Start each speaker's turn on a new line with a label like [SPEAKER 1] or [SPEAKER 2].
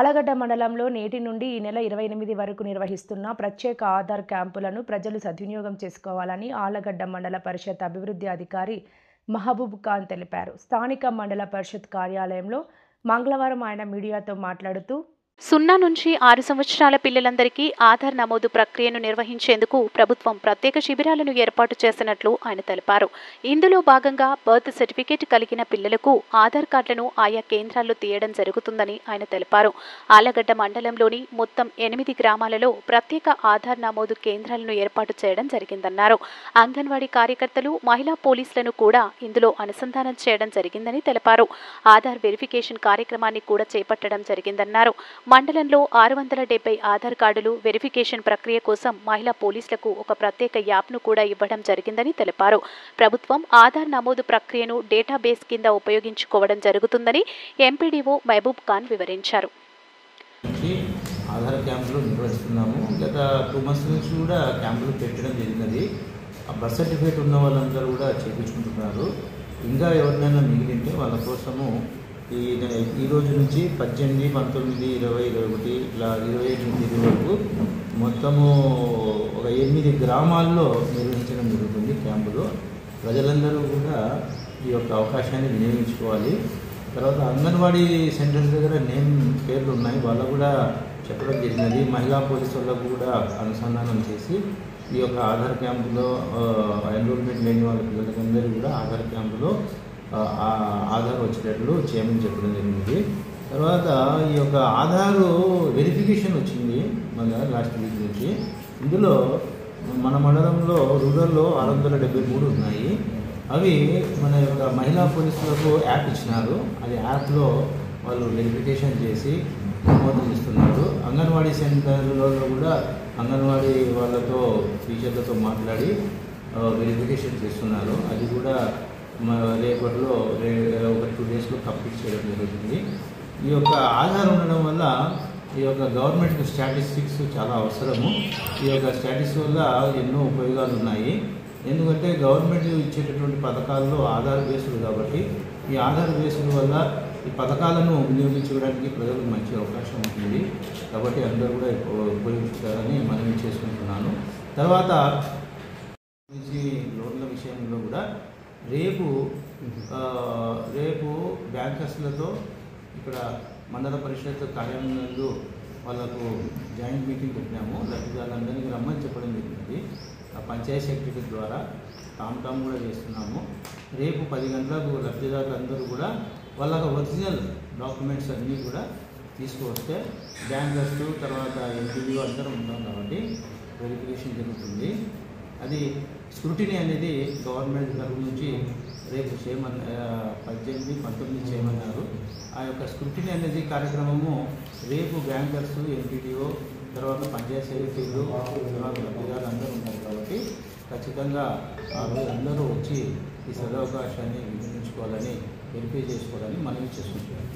[SPEAKER 1] ఆలగడ్డ మండలంలో నేటి నుండి ఈ నెల 28 వరకు నిర్వహిస్తున్న ప్రత్యేక ఆధార్ క్యాంపులను ప్రజలు సద్వినియోగం చేసుకోవాలని ఆలగడ్డ మండల పరిషత్ అభివృద్ధి అధికారి మహబూబ్ ఖాన్ తెలిపారు. స్థానిక మండల పరిషత్ కార్యాలయంలో మంగళవారం ఆయన మీడియాతో మాట్లాడుతూ
[SPEAKER 2] 0 నుంచి 6 సంవత్సరాల పిల్లలందరికీ ఆధార్ నమోదు ప్రక్రియను నిర్వహించేందుకు ప్రభుత్వం ప్రత్యేక శిబిరాలను ఏర్పాటు చేసినట్లు ఆయన తెలిపారు. ఇందులో భాగంగా బర్త్ సర్టిఫికేట్ కలిగిన పిల్లలకు ఆధార్ కార్డులను ఆయా కేంద్రాల్లో తీయడం జరుగుతుందని ఆయన తెలిపారు. ఆలగడ్డ మండలంలోని మొత్తం 8 గ్రామాలలో ప్రత్యేక ఆధార్ నమోదు కేంద్రాలను ఏర్పాటు చేయడం జరిగిందన్నారు. అంగన్వాడీ కార్యకర్తలు, మహిళా పోలీసులను కూడా ఇందులో అనుసంధానం చేయడం జరిగిందని తెలిపారు. ఆధార్ వెరిఫికేషన్ కార్యక్రమాన్ని కూడా చేపట్టడం జరిగిందన్నారు. మండలంలో 670 ఆధార్ కార్డులు వెరిఫికేషన్ ప్రక్రియ కోసం మహిళా పోలీసులకు ఒక ప్రత్యేక యాప్ను కూడా ఇవ్వడం జరిగిందని తెలిపారు. ప్రభుత్వం ఆధార్ నమోదు ప్రక్రియను డేటాబేస్ కింద ఉపయోగించుకోవడం జరుగుతుందని ఎంపీడీఓ మహబూబ్ ఖాన్ వివరించారు.
[SPEAKER 3] ఆధార్ క్యాంపులు నిర్వహిస్తున్నాము. గత 2 months నుంచి కూడా క్యాంపులు పెట్టడం జరిగినది. బర్త్ సర్టిఫికేట్ ఉన్న వాళ్ళందరూ కూడా చేయించుకుంటున్నారు. ఇంకా ఎవరినైనా మిగిలింటే వాళ్ళ కోసము ఈ రోజు నుంచి 18, 19, 20, 21 ఇట్లా 28 వరకు మొత్తము ఒక 8 గ్రామాల్లో నిర్వహించడం జరుగుతుంది క్యాంపులు. ప్రజలందరూ కూడా ఈ యొక్క అవకాశాన్ని వినియోగించుకోవాలి. తర్వాత అంగన్వాడీ సెంటర్స్ దగ్గర పేర్లు ఉన్నాయి, వాళ్ళకు కూడా చెప్పడం జరిగినది. మహిళా పోలీసు వాళ్ళకు కూడా అనుసంధానం చేసి ఈ యొక్క ఆధార్ క్యాంపులో ఎన్రోల్మెంట్ లేని వాళ్ళ పిల్లలందరూ కూడా ఆధార్ క్యాంపులో ఆధార్ వచ్చేటట్లు చేయమని చెప్పడం జరిగింది. తర్వాత ఈ యొక్క ఆధారు వెరిఫికేషన్ వచ్చింది మన లాస్ట్ వీక్ నుంచి. ఇందులో మన మండలంలో రూరల్లో 673 ఉన్నాయి. అవి మన యొక్క మహిళా పోలీసులకు యాప్ ఇచ్చినారు. అది యాప్లో వాళ్ళు వెరిఫికేషన్ చేసి నమోదు చేస్తున్నారు. అంగన్వాడీ సెంటర్లలో కూడా అంగన్వాడీ వాళ్ళతో టీచర్లతో మాట్లాడి వెరిఫికేషన్ చేస్తున్నారు. అది కూడా రేపట్లో ఒక 2 daysలో కంప్లీట్ చేయడం జరుగుతుంది. ఈ యొక్క ఆధార్ ఉండడం వల్ల ఈ యొక్క గవర్నమెంట్ స్టాటిస్టిక్స్ చాలా అవసరము. ఈ యొక్క స్టాటిస్టిక్స్ వల్ల ఎన్నో ఉపయోగాలు ఉన్నాయి. ఎందుకంటే గవర్నమెంట్ ఇచ్చేటటువంటి పథకాల్లో ఆధార్ బేస్డ్ కాబట్టి ఈ ఆధార్ బేస్డ్ వల్ల ఈ పథకాలను వినియోగించుకోవడానికి ప్రజలకు మంచి అవకాశం ఉంటుంది. కాబట్టి అందరూ కూడా ఉపయోగించుతారని మనవి చేసుకుంటున్నాను. తర్వాత లోన్ల విషయంలో కూడా రేపు బ్యాంకర్స్లతో ఇక్కడ మండల పరిషత్ కార్యాలయంలో వాళ్ళకు జాయింట్ మీటింగ్ పెట్టినాము. లబ్ధిదారులందరికీ రమ్మని చెప్పడం జరిగింది. పంచాయతీ సెక్రటరీ ద్వారా టామ్ కూడా చేస్తున్నాము. రేపు 10 గంటలకు లబ్ధిదారులందరూ కూడా వాళ్ళకు ఒరిజినల్ డాక్యుమెంట్స్ అన్నీ కూడా తీసుకువస్తే బ్యాంకర్స్ తర్వాత ఎంపీడీఓ అందరం ఉంటాం కాబట్టి వెరిఫికేషన్ జరుగుతుంది. అది స్క్రూటినీ అనేది గవర్నమెంట్ తరఫు నుంచి రేపు 18, 19 చేయమన్నారు. ఆ యొక్క స్క్రూటినీ అనేది కార్యక్రమము రేపు బ్యాంకర్స్, ఎంపీడీఓ తర్వాత పంచాయతీ సెక్రటరీలు తర్వాత లబ్ధిదారులు అందరూ ఉంటారు కాబట్టి ఖచ్చితంగా ఆ రోజు అందరూ వచ్చి ఈ సదవకాశాన్ని వినియోగించుకోవాలని వెరిఫై చేసుకోవాలని మనవి చేసుకుంటున్నాను.